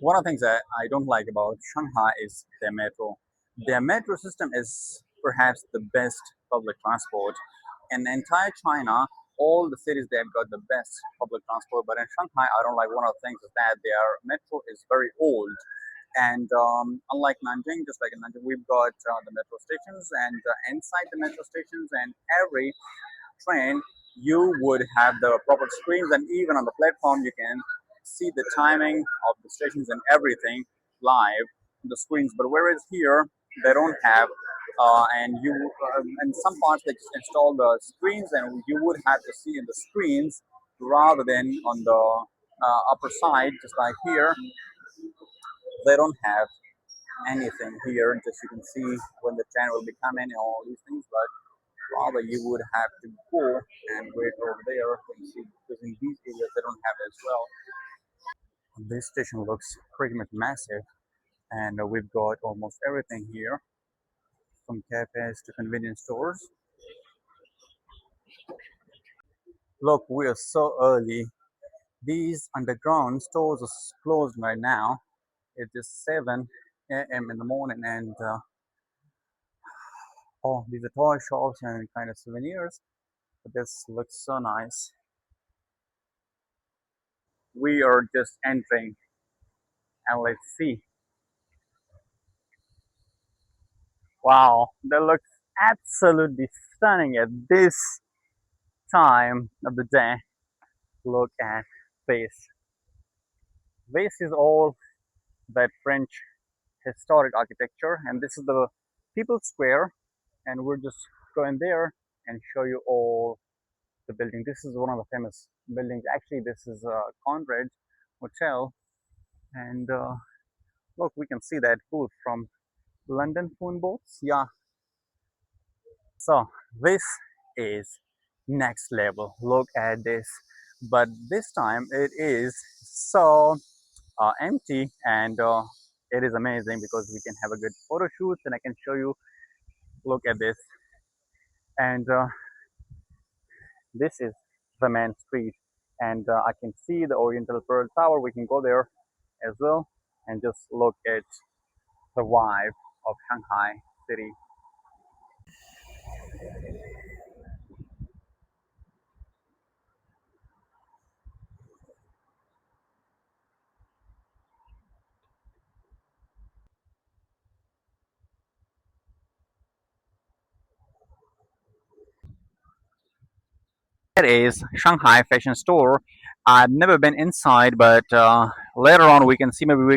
One of the things that I don't like about Shanghai is their metro. Their metro system is perhaps the best public transport. In entire China, all the cities they've got the best public transport, but in Shanghai, I don't like one of the things is that their metro is very old. And unlike Nanjing, just like in Nanjing, we've got the metro stations, and inside the metro stations, and every train, you would have the proper screens, and even on the platform, you can see the timing of the stations and everything live on the screens. But whereas here, they don't have, and you in some parts they just install the screens, and you would have to see in the screens rather than on the upper side, just like here. They don't have anything here. Just you can see when the train will be coming and all these things, but rather you would have to go and wait over there and see because in these areas they don't have it as well. This station looks pretty much massive, and we've got almost everything here from cafes to convenience stores. Look, we are so early. These underground stores are closed right now. It is 7 a.m. in the morning, and oh, these are toy shops and kind of souvenirs. But this looks so nice. We are just entering, and let's see. Wow, that looks absolutely stunning at this time of the day. Look at this. This is all that French historic architecture, and this is the People's Square, and we're just going there and show you all the building. This is one of the famous buildings. Actually, this is a Conrad Hotel, and look, we can see that booth from London phone boats. Yeah, so this is next level. Look at this. But this time it is so empty, and it is amazing because we can have a good photo shoot, and I can show you. Look at this. And this is the main street, and I can see the Oriental Pearl Tower. We can go there as well and just look at the vibe of Shanghai city. It is Shanghai Fashion Store. I've never been inside, but later on we can see maybe we